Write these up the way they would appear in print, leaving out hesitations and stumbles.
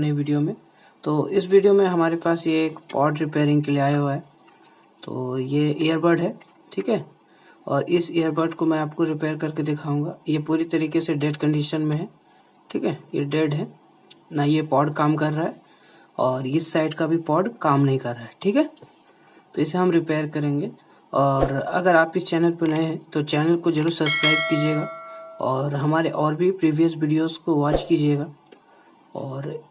नई वीडियो में। तो इस वीडियो में हमारे पास ये एक पॉड रिपेयरिंग के लिए आया हुआ है। तो ये ईयरबड है, ठीक है। और इस ईयरबड को मैं आपको रिपेयर करके दिखाऊंगा। ये पूरी तरीके से डेड कंडीशन में है, ठीक है। ये डेड है ना, ये पॉड काम कर रहा है और इस साइड का भी पॉड काम नहीं कर रहा है, ठीक है। तो इसे हम रिपेयर करेंगे। और अगर आप इस चैनल पर नए हैं तो चैनल को ज़रूर सब्सक्राइब कीजिएगा और हमारे और भी प्रीवियस वीडियोस को वॉच कीजिएगा। और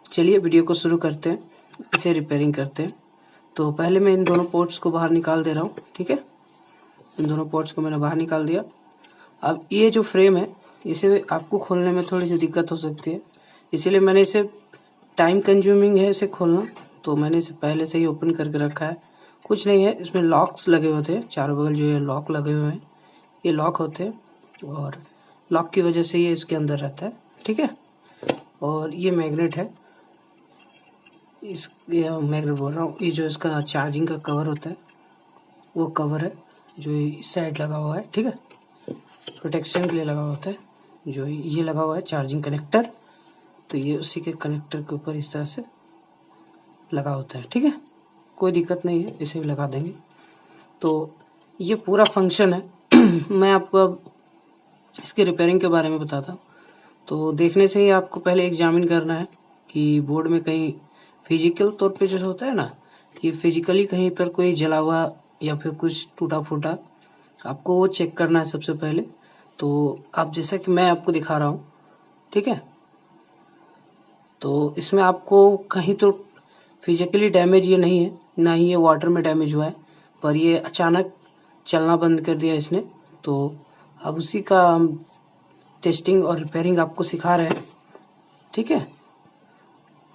चलिए वीडियो को शुरू करते हैं, इसे रिपेयरिंग करते हैं। तो पहले मैं इन दोनों पोर्ट्स को बाहर निकाल दे रहा हूँ, ठीक है। इन दोनों पोर्ट्स को मैंने बाहर निकाल दिया। अब ये जो फ्रेम है इसे आपको खोलने में थोड़ी सी दिक्कत हो सकती है, इसीलिए मैंने इसे टाइम कंज्यूमिंग है इसे खोलना, तो मैंने इसे पहले से ही ओपन करके रखा है। कुछ नहीं है, इसमें लॉक्स लगे हुए थे चारों बगल, जो ये लॉक लगे हुए हैं ये लॉक होते हैं और लॉक की वजह से ये इसके अंदर रहता है, ठीक है। और ये मैग्नेट है, ये मैग्नेट बोल रहा हूँ, ये जो इसका चार्जिंग का कवर होता है वो कवर है जो इस साइड लगा हुआ है, ठीक है। प्रोटेक्शन के लिए लगा हुआ होता है, जो ये लगा हुआ है चार्जिंग कनेक्टर, तो ये उसी के कनेक्टर के ऊपर इस तरह से लगा होता है, ठीक है। कोई दिक्कत नहीं है, इसे भी लगा देंगे। तो ये पूरा फंक्शन है। मैं आपको अब इसके रिपेयरिंग के बारे में बताता हूँ। तो देखने से ही आपको पहले एग्जामिन करना है कि बोर्ड में कहीं फिजिकल तौर पे जो होता है ना, कि फिजिकली कहीं पर कोई जला हुआ या फिर कुछ टूटा फूटा, आपको वो चेक करना है सबसे पहले। तो आप जैसा कि मैं आपको दिखा रहा हूँ, ठीक है। तो इसमें आपको कहीं तो फिजिकली डैमेज ये नहीं है, ना ही ये वाटर में डैमेज हुआ है, पर ये अचानक चलना बंद कर दिया इसने। तो अब उसी का हम टेस्टिंग और रिपेयरिंग आपको सिखा रहे हैं, ठीक है।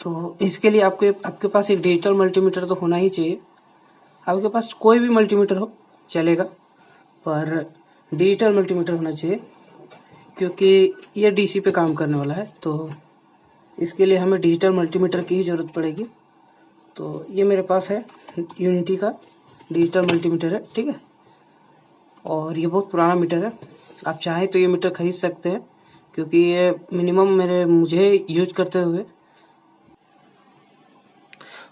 तो इसके लिए आपके पास एक डिजिटल मल्टीमीटर तो होना ही चाहिए। आपके पास कोई भी मल्टीमीटर हो चलेगा, पर डिजिटल मल्टीमीटर होना चाहिए क्योंकि ये डीसी पे काम करने वाला है। तो इसके लिए हमें डिजिटल मल्टीमीटर की ही ज़रूरत पड़ेगी। तो ये मेरे पास है, यूनिटी का डिजिटल मल्टीमीटर है, ठीक है। और ये बहुत पुराना मीटर है, आप चाहें तो ये मीटर खरीद सकते हैं क्योंकि ये मिनिमम मुझे यूज करते हुए,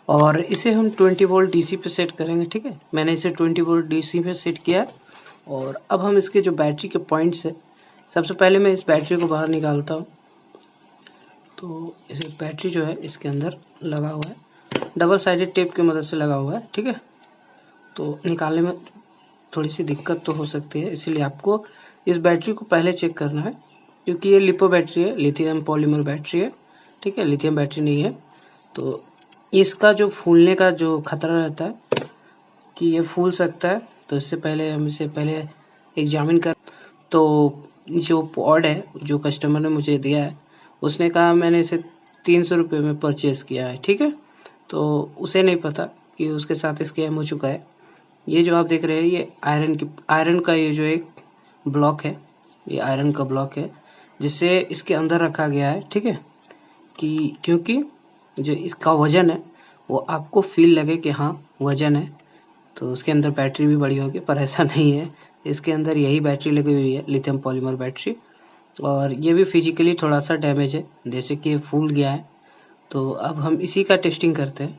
और इसे हम 20 वोल्ट डीसी पे सेट करेंगे, ठीक है। मैंने इसे 20 वोल्ट डीसी पे सेट किया है। और अब हम इसके जो बैटरी के पॉइंट्स है, सबसे पहले मैं इस बैटरी को बाहर निकालता हूँ। तो इसे बैटरी जो है इसके अंदर लगा हुआ है, डबल साइडेड टेप की मदद से लगा हुआ है, ठीक है। तो निकालने में थोड़ी सी दिक्कत तो हो सकती है, इसीलिए आपको इस बैटरी को पहले चेक करना है क्योंकि ये लिपो बैटरी है, लिथियम पॉलीमर बैटरी है, ठीक है, लिथियम बैटरी नहीं है। तो इसका जो फूलने का जो खतरा रहता है कि ये फूल सकता है, तो इससे पहले हम इसे पहले एग्जामिन कर। तो जो पॉड है जो कस्टमर ने मुझे दिया है, उसने कहा मैंने इसे 300 रुपये में परचेज़ किया है, ठीक है। तो उसे नहीं पता कि उसके साथ स्कैम हो चुका है। ये जो आप देख रहे हैं ये आयरन का ये जो एक ब्लॉक है, ये आयरन का ब्लॉक है जिसे इसके अंदर रखा गया है, ठीक है। कि क्योंकि जो इसका वज़न है वो आपको फील लगे कि हाँ वज़न है, तो उसके अंदर बैटरी भी बड़ी होगी, पर ऐसा नहीं है। इसके अंदर यही बैटरी लगी हुई है, लिथियम पॉलीमर बैटरी। और ये भी फिजिकली थोड़ा सा डैमेज है, जैसे कि फूल गया है। तो अब हम इसी का टेस्टिंग करते हैं।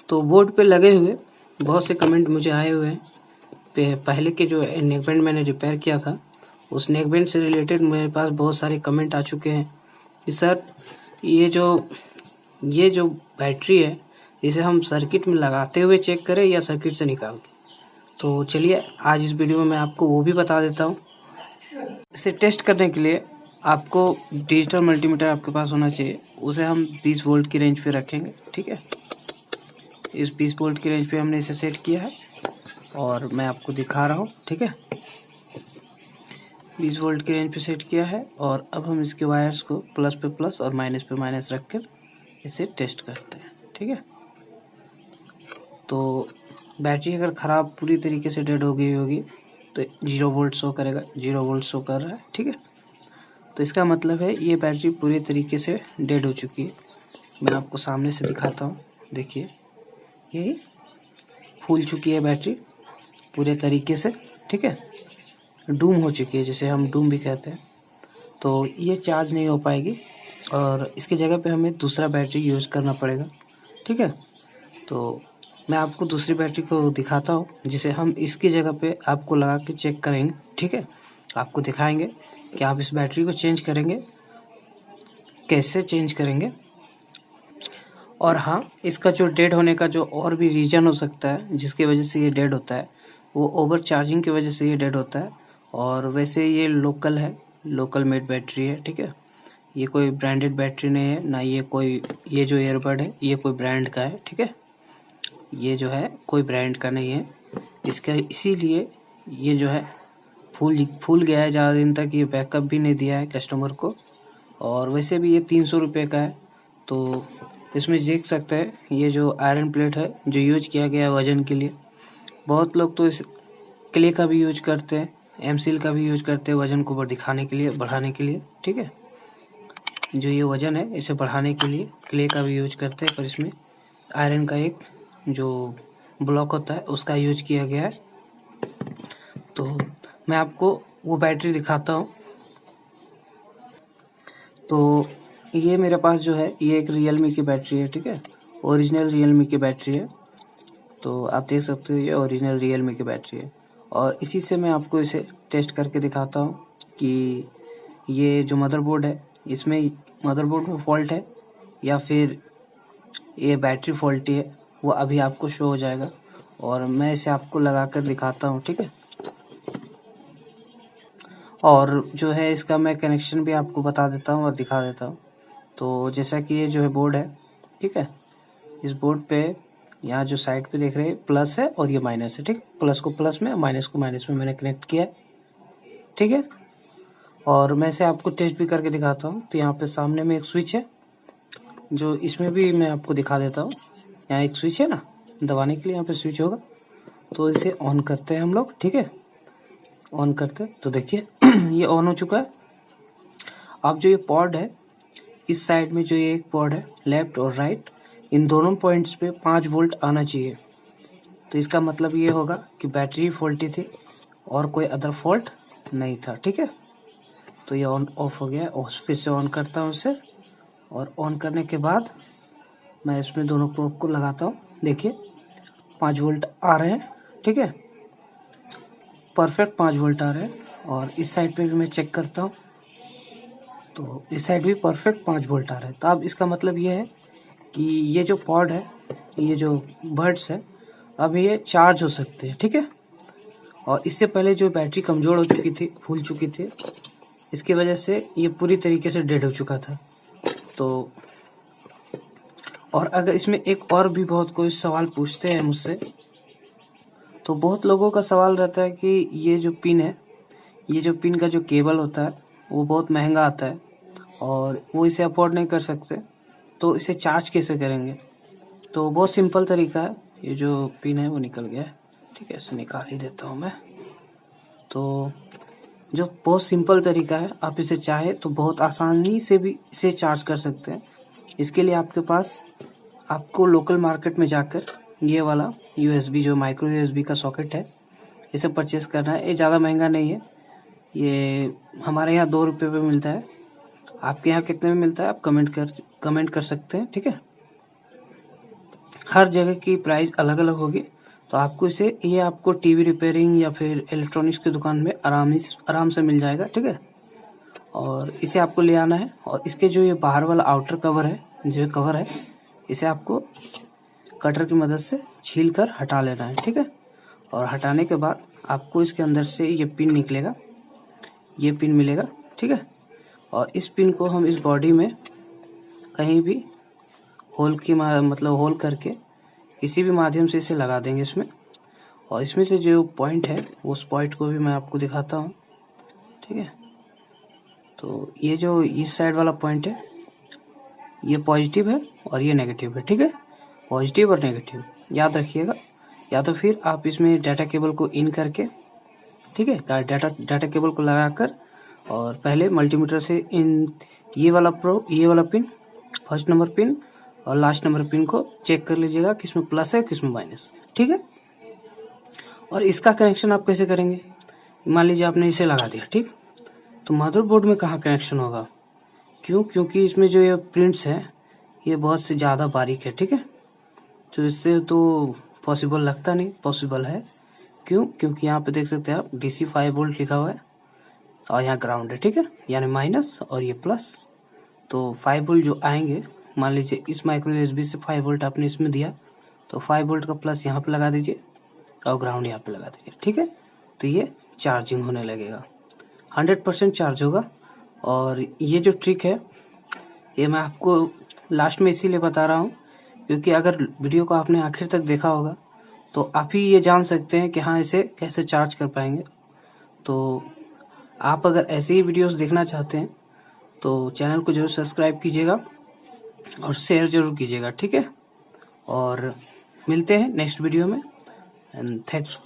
तो बोर्ड पे लगे हुए बहुत से कमेंट मुझे आए हुए हैं। पहले के जो नेकबैंड मैंने रिपेयर किया था, उस नेकबैंड से रिलेटेड मेरे पास बहुत सारे कमेंट आ चुके हैं कि सर ये जो बैटरी है इसे हम सर्किट में लगाते हुए चेक करें या सर्किट से निकाल के। तो चलिए आज इस वीडियो में मैं आपको वो भी बता देता हूँ। इसे टेस्ट करने के लिए आपको डिजिटल मल्टीमीटर आपके पास होना चाहिए, उसे हम 20 वोल्ट की रेंज पे रखेंगे, ठीक है। इस 20 वोल्ट की रेंज पे हमने इसे सेट किया है और मैं आपको दिखा रहा हूँ, ठीक है। 20 वोल्ट की रेंज पे सेट किया है और अब हम इसके वायर्स को प्लस पे प्लस और माइनस पे माइनस रख कर इसे टेस्ट करते हैं, ठीक है। तो बैटरी अगर ख़राब पूरी तरीके से डेड हो गई होगी तो 0 वोल्ट शो करेगा, 0 वोल्ट शो कर रहा है, ठीक है। तो इसका मतलब है ये बैटरी पूरी तरीके से डेड हो चुकी है। मैं आपको सामने से दिखाता हूँ, देखिए ये फूल चुकी है बैटरी पूरे तरीके से, ठीक है। डूम हो चुकी है, जिसे हम डूम भी कहते हैं। तो ये चार्ज नहीं हो पाएगी और इसकी जगह पे हमें दूसरा बैटरी यूज़ करना पड़ेगा, ठीक है। तो मैं आपको दूसरी बैटरी को दिखाता हूँ, जिसे हम इसकी जगह पे आपको लगा के चेक करेंगे, ठीक है। आपको दिखाएंगे कि आप इस बैटरी को चेंज करेंगे, कैसे चेंज करेंगे। और हाँ, इसका जो डेड होने का जो और भी रीज़न हो सकता है जिसकी वजह से ये डेड होता है, वो ओवर चार्जिंग की वजह से ये डेड होता है। और वैसे ये लोकल है, लोकल मेड बैटरी है, ठीक है। ये कोई ब्रांडेड बैटरी नहीं है, ना ये जो ईयरबड है ये कोई ब्रांड का है, ठीक है। ये जो है कोई ब्रांड का नहीं है इसका, इसीलिए ये जो है फूल गया है ज़्यादा दिन तक, ये बैकअप भी नहीं दिया है कस्टमर को। और वैसे भी ये 300 रुपये का है। तो इसमें देख सकते हैं ये जो आयरन प्लेट है जो यूज किया गया है वज़न के लिए। बहुत लोग तो इस क्ले का भी यूज करते हैं, एमसील का भी यूज करते हैं वज़न को दिखाने के लिए, बढ़ाने के लिए, ठीक है। जो ये वज़न है इसे बढ़ाने के लिए क्ले का भी यूज करते हैं, पर इसमें आयरन का एक जो ब्लॉक होता है उसका यूज किया गया है। तो मैं आपको वो बैटरी दिखाता हूँ। तो ये मेरे पास जो है ये एक रियलमी की बैटरी है, ठीक है। ओरिजिनल रियलमी की बैटरी है। तो आप देख सकते हो ये ओरिजिनल रियलमी की बैटरी है। और इसी से मैं आपको इसे टेस्ट करके दिखाता हूँ कि ये जो मदरबोर्ड है इसमें मदरबोर्ड में फॉल्ट है या फिर ये बैटरी फॉल्टी है, वो अभी आपको शो हो जाएगा। और मैं इसे आपको लगा कर दिखाता हूँ, ठीक है। और जो है इसका मैं कनेक्शन भी आपको बता देता हूँ और दिखा देता हूँ। तो जैसा कि ये जो है बोर्ड है, ठीक है। इस बोर्ड पे यहाँ जो साइड पे देख रहे हैं प्लस है और ये माइनस है, ठीक। प्लस को प्लस में, माइनस को माइनस में मैंने कनेक्ट किया है, ठीक है। और मैं इसे आपको टेस्ट भी करके दिखाता हूँ। तो यहाँ पे सामने में एक स्विच है, जो इसमें भी मैं आपको दिखा देता हूँ। यहाँ एक स्विच है ना, दबाने के लिए यहाँ पे स्विच होगा। तो इसे ऑन करते हैं हम लोग, ठीक है। ऑन करते तो देखिए ये ऑन हो चुका है। अब जो ये पॉड है, इस साइड में जो ये एक पॉड है लेफ्ट और राइट, इन दोनों पॉइंट्स पे 5 वोल्ट आना चाहिए। तो इसका मतलब ये होगा कि बैटरी फॉल्टी थी और कोई अदर फॉल्ट नहीं था, ठीक है। तो ये ऑन ऑफ हो गया। और फिर से ऑन करता हूँ इसे, और ऑन करने के बाद मैं इसमें दोनों प्रोब को लगाता हूँ। देखिए 5 वोल्ट आ रहे हैं, ठीक है। परफेक्ट 5 वोल्ट आ रहे हैं। और इस साइड पे भी मैं चेक करता हूँ, तो इस साइड भी परफेक्ट 5 वोल्ट आ रहा है। तो अब इसका मतलब ये है कि ये जो पॉड है, ये जो बर्ड्स है, अब ये चार्ज हो सकते हैं, ठीक है। और इससे पहले जो बैटरी कमज़ोर हो चुकी थी, फूल चुकी थी, इसकी वजह से ये पूरी तरीके से डेड हो चुका था। तो और अगर इसमें एक और भी बहुत कोई सवाल पूछते हैं मुझसे, तो बहुत लोगों का सवाल रहता है कि ये जो पिन है, ये जो पिन का जो केबल होता है वो बहुत महंगा आता है और वो इसे अफोर्ड नहीं कर सकते, तो इसे चार्ज कैसे करेंगे। तो बहुत सिंपल तरीका है। ये जो पिन है वो निकल गया है, ठीक है, इसे निकाल ही देता हूँ मैं। तो जो बहुत सिंपल तरीका है, आप इसे चाहे तो बहुत आसानी से भी इसे चार्ज कर सकते हैं। इसके लिए आपको लोकल मार्केट में जाकर ये वाला USB जो माइक्रो USB का सॉकेट है, इसे परचेज़ करना है। ये ज़्यादा महंगा नहीं है, ये हमारे यहाँ 2 रुपये पे मिलता है। आपके यहाँ कितने में मिलता है आप कमेंट कर सकते हैं, ठीक है। हर जगह की प्राइस अलग अलग होगी। तो आपको ये आपको टीवी रिपेयरिंग या फिर इलेक्ट्रॉनिक्स की दुकान में आराम से मिल जाएगा, ठीक है। और इसे आपको ले आना है, और इसके जो ये बाहर वाला आउटर कवर है, जो कवर है, इसे आपको कटर की मदद से छील कर हटा लेना है, ठीक है। और हटाने के बाद आपको इसके अंदर से ये पिन निकलेगा, ये पिन मिलेगा, ठीक है। और इस पिन को हम इस बॉडी में कहीं भी होल करके किसी भी माध्यम से इसे लगा देंगे इसमें। और इसमें से जो पॉइंट है उस पॉइंट को भी मैं आपको दिखाता हूँ, ठीक है। तो ये जो इस साइड वाला पॉइंट है, ये पॉजिटिव है और ये नेगेटिव है, ठीक है। पॉजिटिव और नेगेटिव याद रखिएगा। या तो फिर आप इसमें डाटा केबल को इन करके, ठीक है, डाटा केबल को लगाकर, और पहले मल्टीमीटर से ये वाला पिन, फर्स्ट नंबर पिन और लास्ट नंबर पिन को चेक कर लीजिएगा किसमें प्लस है किसमें माइनस, ठीक है। और इसका कनेक्शन आप कैसे करेंगे, मान लीजिए आपने इसे लगा दिया, ठीक। तो मदरबोर्ड में कहाँ कनेक्शन होगा, क्योंकि इसमें जो ये प्रिंट्स हैं ये बहुत से ज़्यादा बारीक है, ठीक है। तो इससे तो पॉसिबल लगता नहीं, पॉसिबल है। क्योंकि यहाँ पे देख सकते हैं आप DC 5 वोल्ट लिखा हुआ है और यहाँ ग्राउंड है, ठीक है, यानी माइनस और ये प्लस। तो 5 वोल्ट जो आएंगे, मान लीजिए इस माइक्रो USB से 5 वोल्ट आपने इसमें दिया, तो 5 वोल्ट का प्लस यहाँ पे लगा दीजिए और ग्राउंड यहाँ पे लगा दीजिए, ठीक है। तो ये चार्जिंग होने लगेगा, 100% चार्ज होगा। और ये जो ट्रिक है ये मैं आपको लास्ट में इसीलिए बता रहा हूँ क्योंकि अगर वीडियो को आपने आखिर तक देखा होगा तो आप ही ये जान सकते हैं कि हाँ इसे कैसे चार्ज कर पाएंगे। तो आप अगर ऐसे ही वीडियोस देखना चाहते हैं तो चैनल को जरूर सब्सक्राइब कीजिएगा और शेयर जरूर कीजिएगा, ठीक है। और मिलते हैं नेक्स्ट वीडियो में एंड थैंक्स।